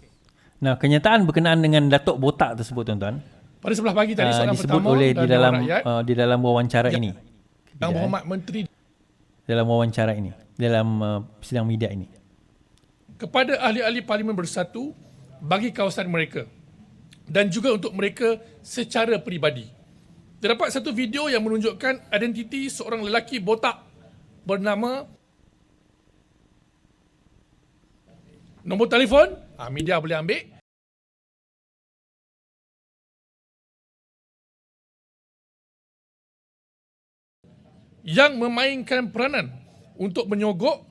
S1: Nah, kenyataan berkenaan dengan Datuk Botak tersebut, tuan-tuan,
S2: pada sebelah pagi tadi soalan
S1: disebut
S2: pertama
S1: oleh di dalam wawancara
S2: yang,
S1: ini.
S2: Yang Berhormat Menteri
S1: dalam wawancara ini, dalam sidang media ini.
S2: Kepada ahli-ahli Parlimen Bersatu bagi kawasan mereka dan juga untuk mereka secara peribadi. Terdapat satu video yang menunjukkan identiti seorang lelaki botak bernama, nombor telefon, media boleh ambil, yang memainkan peranan untuk menyogok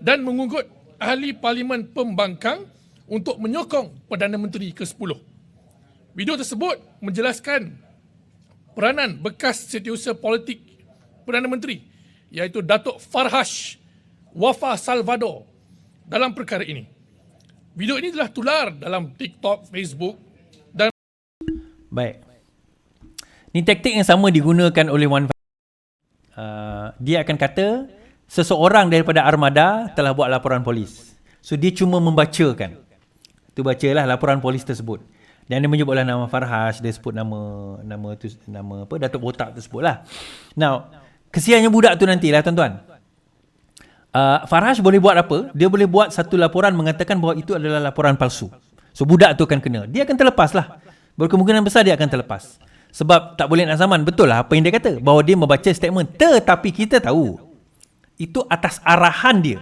S2: dan mengugut ahli Parlimen Pembangkang untuk menyokong Perdana Menteri ke-10. Video tersebut menjelaskan peranan bekas setiausaha politik Perdana Menteri iaitu Datuk Farhash Wafa Salvador dalam perkara ini. Video ini telah tular dalam TikTok, Facebook dan...
S1: Baik. Ini taktik yang sama digunakan oleh Wan Faizal. Dia akan kata seseorang daripada Armada telah buat laporan polis. So dia cuma membacakan. Tu bacalah laporan polis tersebut. Dan dia menyebutlah nama Farhash, dia sebut nama apa, Datuk Botak tersebutlah. Now, kesiannya budak tu nantilah, tuan-tuan. Farhash boleh buat apa? Dia boleh buat satu laporan mengatakan bahawa itu adalah laporan palsu. So budak tu akan kena. Dia akan terlepas lah. Berkemungkinan besar dia akan terlepas. Sebab tak boleh nak zaman. Betul lah apa yang dia kata. Bahawa dia membaca statement. Tetapi kita tahu. Itu atas arahan dia.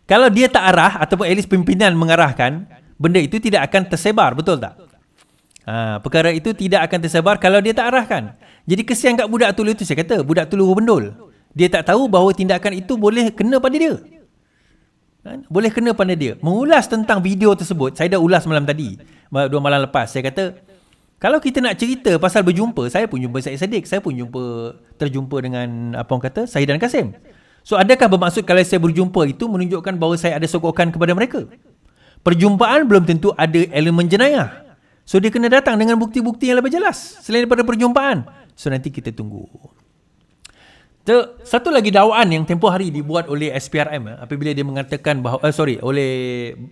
S1: Kalau dia tak arah ataupun at least pimpinan mengarahkan, benda itu tidak akan tersebar. Betul tak? Perkara itu tidak akan tersebar kalau dia tak arahkan. Jadi kesian kat budak tulu itu, saya kata. Budak tulu bendul. Dia tak tahu bahawa tindakan itu boleh kena pada dia. Boleh kena pada dia. Mengulas tentang video tersebut, saya dah ulas malam tadi. 2 malam lepas. Saya kata, kalau kita nak cerita pasal berjumpa, saya pun jumpa Syed Saddiq, saya pun terjumpa dengan apa orang kata, Syahidan Kasim. So adakah bermaksud kalau saya berjumpa itu menunjukkan bahawa saya ada sogokan kepada mereka? Perjumpaan belum tentu ada elemen jenayah. So dia kena datang dengan bukti-bukti yang lebih jelas selain daripada perjumpaan. So nanti kita tunggu. Satu lagi dakwaan yang tempoh hari dibuat oleh SPRM apabila dia mengatakan bahawa oleh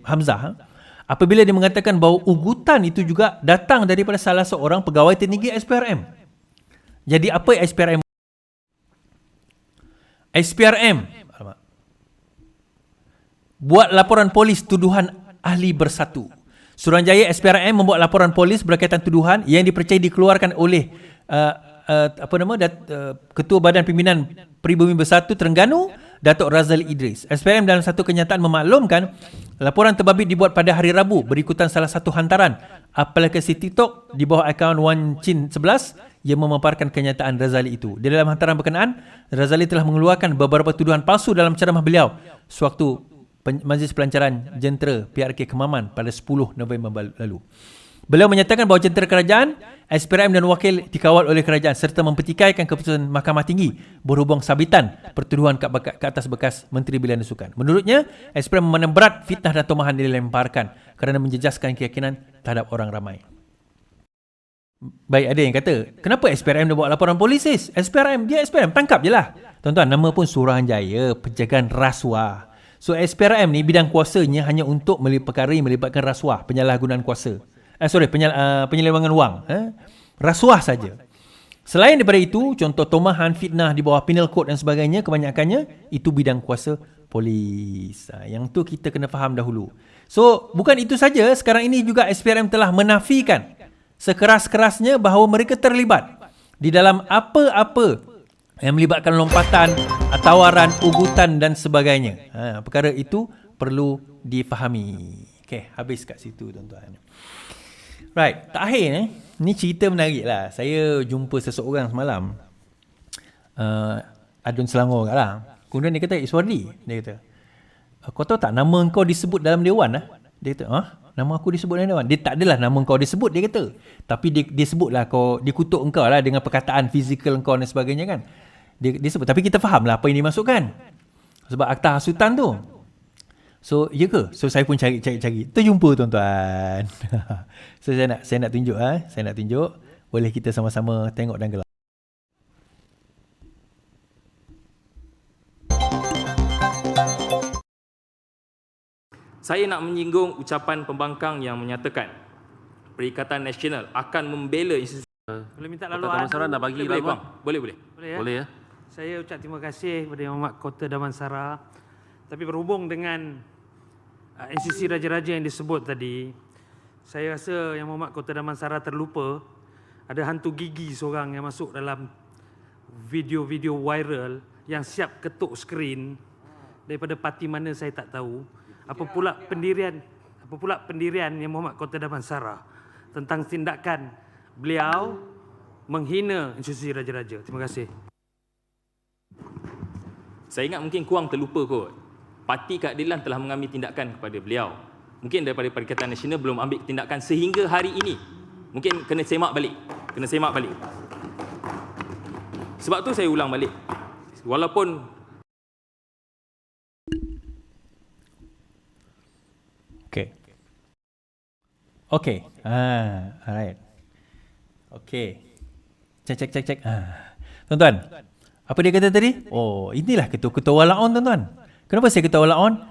S1: Hamzah apabila dia mengatakan bahawa ugutan itu juga datang daripada salah seorang pegawai tertinggi SPRM. Jadi apa SPRM? SPRM buat laporan polis tuduhan ahli bersatu. Suruhanjaya SPRM membuat laporan polis berkaitan tuduhan yang dipercayai dikeluarkan oleh Ketua Badan Pimpinan Pribumi Bersatu Terengganu, Datuk Razali Idris. SPRM dalam satu kenyataan memaklumkan laporan terbabit dibuat pada hari Rabu berikutan salah satu hantaran aplikasi TikTok di bawah akaun Wan Chin 11 yang memaparkan kenyataan Razali itu. Di dalam hantaran berkenaan, Razali telah mengeluarkan beberapa tuduhan palsu dalam ceramah beliau sewaktu Majlis Pelancaran Jentera PRK Kemaman pada 10 November lalu. Beliau menyatakan bahawa jentera kerajaan, SPRM dan wakil dikawal oleh kerajaan serta mempertikaikan keputusan Mahkamah Tinggi berhubung sabitan pertuduhan ke atas bekas Menteri Bilihan dan Sukan. Menurutnya, SPRM memandang berat fitnah dan tomahan yang dilemparkan kerana menjejaskan keyakinan terhadap orang ramai. Baik, ada yang kata, kenapa SPRM dia buat laporan polis? SPRM tangkap je lah. Tuan-tuan, nama pun Suruhanjaya Pencegahan Rasuah. So SPRM ni bidang kuasanya hanya untuk perkara yang melibatkan rasuah, penyalahgunaan kuasa. Penyelewangan wang. Rasuah saja. Selain daripada itu, contoh tomahan, fitnah di bawah penal code dan sebagainya, kebanyakannya itu bidang kuasa polis. Yang tu kita kena faham dahulu. So, bukan itu saja, sekarang ini juga SPRM telah menafikan sekeras-kerasnya bahawa mereka terlibat di dalam apa-apa yang melibatkan lompatan, tawaran, ugutan dan sebagainya. Perkara itu perlu difahami. Okay, habis kat situ tuan-tuan. Right, terakhir ni cerita menarik lah. Saya jumpa seseorang semalam, Adun Selangor kat lah. Kemudian dia kata, Iswardi, dia kata, kau tahu tak nama kau disebut dalam dewan lah? Dia kata, nama aku disebut dalam dewan? Dia tak adalah nama kau disebut, dia kata. Tapi dia sebutlah kau, dia kutuk engkau lah dengan perkataan fizikal kau dan sebagainya kan. Dia sebut, tapi kita faham lah apa yang dimasukkan. Sebab akta hasutan tu. So, ya ke? So, saya pun cari. Terjumpa tuan-tuan. So, saya nak tunjuk. Saya nak tunjuk. Boleh kita sama-sama tengok dan gelap.
S5: Saya nak menyinggung ucapan pembangkang yang menyatakan Perikatan Nasional akan membela institusi.
S6: Boleh minta laluan?
S5: Kota Damansara nak bagi laluan? Boleh.
S6: Boleh ya? Saya ucap terima kasih kepada Yang Amat Kota Damansara. Tapi berhubung dengan institusi raja-raja yang disebut tadi, saya rasa Yang Amat Kota Damansara terlupa ada hantu gigi seorang yang masuk dalam video-video viral yang siap ketuk skrin daripada parti mana saya tak tahu. Apa pula pendirian Yang Amat Kota Damansara tentang tindakan beliau menghina institusi raja-raja. Terima kasih.
S5: Saya ingat mungkin kurang terlupa kot. Parti Keadilan telah mengambil tindakan kepada beliau. Mungkin daripada Perikatan Nasional belum ambil tindakan sehingga hari ini. Mungkin kena semak balik. Sebab tu saya ulang balik. Walaupun
S1: Okay. Alright. Okay. Cek. Tuan-tuan, apa dia kata tadi? Oh, inilah ketua-ketua walaon tuan-tuan. Kenapa saya ketua walaon?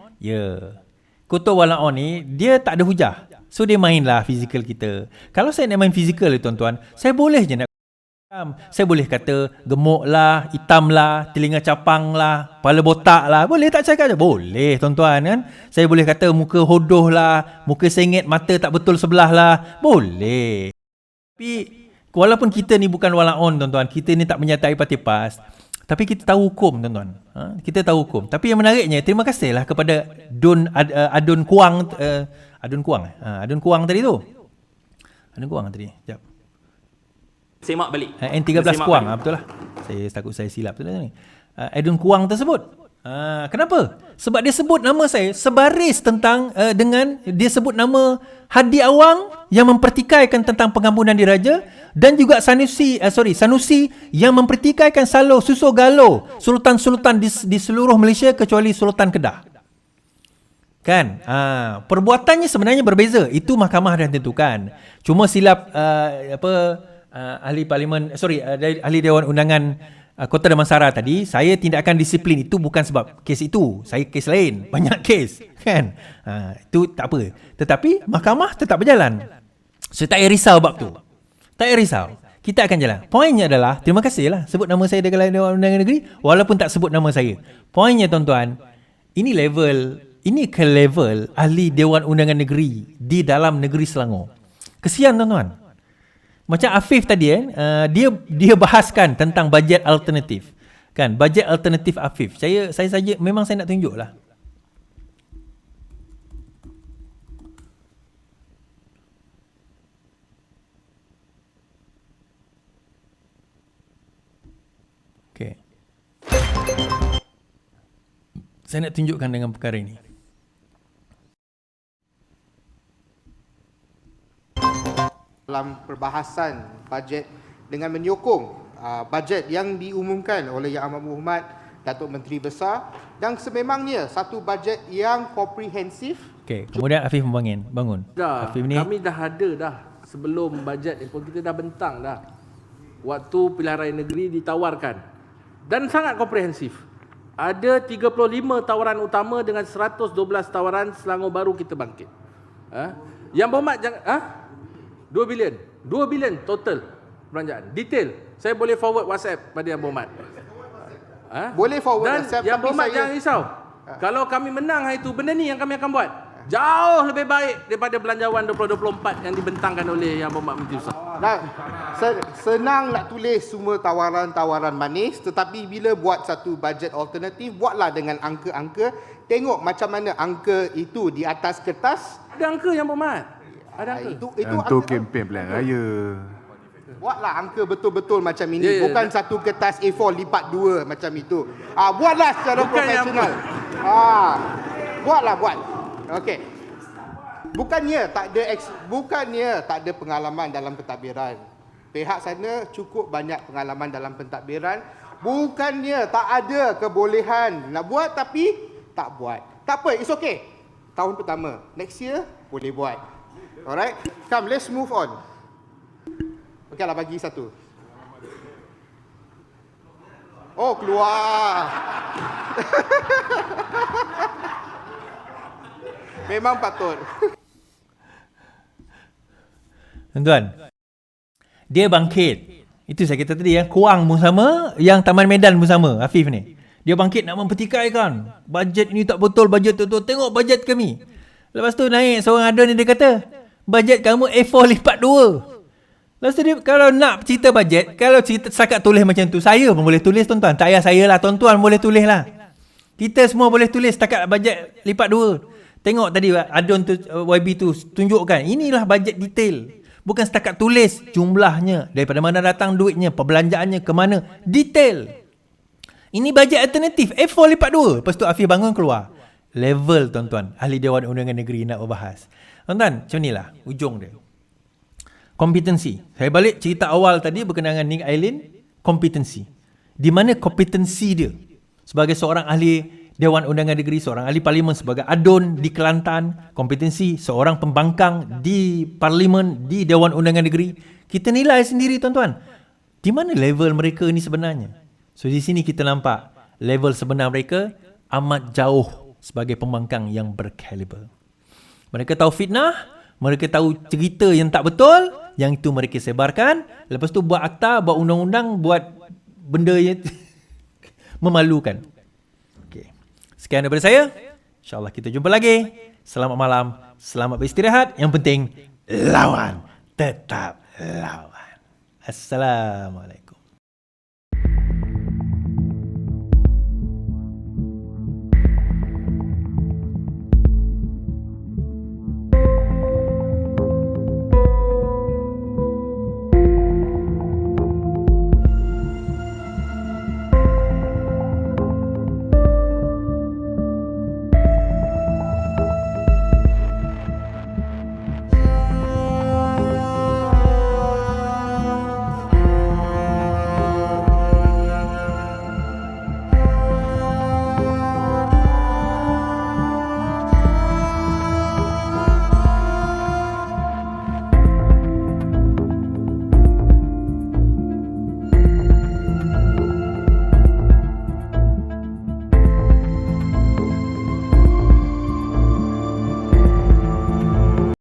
S1: Ketua walaon ni, dia tak ada hujah. So, dia mainlah fizikal kita. Kalau saya nak main fizikal tuan-tuan, saya boleh je nak. Saya boleh kata gemuk lah, hitam lah, telinga capang lah, kepala botak lah. Boleh tak cakap je? Boleh tuan-tuan kan. Saya boleh kata muka hodoh lah, muka sengit, mata tak betul sebelah lah. Boleh. Tapi walaupun kita ni bukan walaon tuan-tuan, kita ni tak menyertai parti PAS, tapi kita tahu hukum tuan-tuan. Kita tahu hukum. Tapi yang menariknya, terima kasihlah kepada Adun Kuang Adun Kuang tadi tu. Adun Kuang tadi. Sekejap.
S5: Semak balik.
S1: N13
S5: Semak
S1: Kuang,
S5: balik.
S1: betul lah. Saya takut saya silap tu ni. Adun Kuang tersebut. Kenapa? Sebab dia sebut nama saya sebaris tentang dengan dia sebut nama Hadi Awang yang mempertikaikan tentang pengampunan diraja, dan juga Sanusi yang mempertikaikan Salo Suso Galo, sultan-sultan di seluruh Malaysia kecuali Sultan Kedah. Kan? Perbuatannya sebenarnya berbeza. Itu mahkamah dah tentukan. Cuma silap ahli parlimen ahli Dewan Undangan Kota Damansara tadi, saya tindakan disiplin itu bukan sebab kes itu. Saya kes lain, banyak kes, kan? Itu tak apa. Tetapi mahkamah tetap berjalan. So tak payah risau bab tu. Tak payah risau. Kita akan jalan. Poinnya adalah, terima kasihlah sebut nama saya dalam Dewan Undangan Negeri walaupun tak sebut nama saya. Poinnya tuan-tuan, ini ke level ahli Dewan Undangan Negeri di dalam negeri Selangor. Kesian tuan-tuan. Macam Afif tadi dia bahaskan tentang bajet alternatif. Kan, bajet alternatif Afif. Saya saja memang saya nak tunjuklah. Okey. Saya nak tunjukkan dengan perkara ini.
S7: Dalam perbahasan bajet dengan menyokong bajet yang diumumkan oleh Yang Amat Berhormat Datuk Menteri Besar, dan sememangnya satu bajet yang komprehensif.
S1: Okey, kemudian Afif bangun. Afif ni
S8: Kami dah ada dah sebelum bajet ni pun kita dah bentang dah. Waktu pilihan raya negeri ditawarkan dan sangat komprehensif. Ada 35 tawaran utama dengan 112 tawaran Selangor Baru kita bangkit. Yang Berhormat jangan 2 bilion total belanjaan. Detail. Saya boleh forward WhatsApp pada Yang Berhormat.
S7: Boleh forward
S8: Dan
S7: WhatsApp,
S8: Yang
S7: tapi
S8: Berhormat
S7: saya-
S8: jangan risau. Kalau kami menang hari itu, benda ni yang kami akan buat. Jauh lebih baik daripada belanjawan 2024 yang dibentangkan oleh Yang Berhormat Menteri Besar.
S7: Dan senang nak tulis semua tawaran-tawaran manis, tetapi bila buat satu bajet alternatif, buatlah dengan angka-angka. Tengok macam mana angka itu di atas kertas.
S8: Ada angka Yang Berhormat. Ada angka.
S7: Itu
S9: Untuk
S7: angka,
S9: kempen pilihan raya.
S7: buatlah angka betul-betul macam ini.
S8: Ya, ya.
S7: Bukan satu kertas A4 lipat 2 macam itu. Buatlah secara
S8: Bukan yang-
S7: profesional. Buat. Okey. Bukannya tak ada pengalaman dalam pentadbiran. Pihak sana cukup banyak pengalaman dalam pentadbiran. Bukannya tak ada kebolehan nak buat tapi tak buat. Tak apa, it's okay. Tahun pertama, next year boleh buat. Alright, come let's move on. Okeylah, bagi satu. Oh, keluar. Memang patut.
S1: tuan-tuan, dia bangkit. Itu saya kata tadi, Kuang pun sama, yang Taman Medan pun sama, Afif ni. Dia bangkit nak mempertikaikan bajet ini tak betul, bajet tu. Tengok bajet kami. Lepas tu naik seorang adun ni, dia kata bajet kamu A4 lipat 2. Lepas tu dia, kalau nak cerita bajet, kalau cerita setakat tulis macam tu, saya pun boleh tulis tuan-tuan. Tak payah saya lah, tuan-tuan boleh tulis lah. Kita semua boleh tulis setakat bajet lipat 2. Tengok tadi adun tu, YB tu tunjukkan, inilah bajet detail. Bukan setakat tulis jumlahnya, daripada mana datang duitnya, perbelanjaannya ke mana, detail. Ini bajet alternatif A4 lipat 2. Lepas tu Afif bangun keluar. Level tuan-tuan, ahli Dewan Undangan Negeri nak berbahas. Tuan-tuan, macam inilah ujung dia. Kompetensi. Saya balik cerita awal tadi berkenaan dengan Nick Ailin, kompetensi. Di mana kompetensi dia sebagai seorang ahli Dewan Undangan Negeri, seorang ahli parlimen, sebagai adun di Kelantan, kompetensi seorang pembangkang di parlimen, di Dewan Undangan Negeri. Kita nilai sendiri tuan-tuan. Di mana level mereka ni sebenarnya? So di sini kita nampak level sebenar mereka amat jauh sebagai pembangkang yang berkaliber. Mereka tahu fitnah, mereka tahu cerita yang tak betul, yang itu mereka sebarkan. Lepas tu buat akta, buat undang-undang, buat benda yang memalukan. Okay. Sekian daripada saya. InsyaAllah kita jumpa lagi. Selamat malam, selamat beristirahat. Yang penting, lawan. Tetap lawan. Assalamualaikum.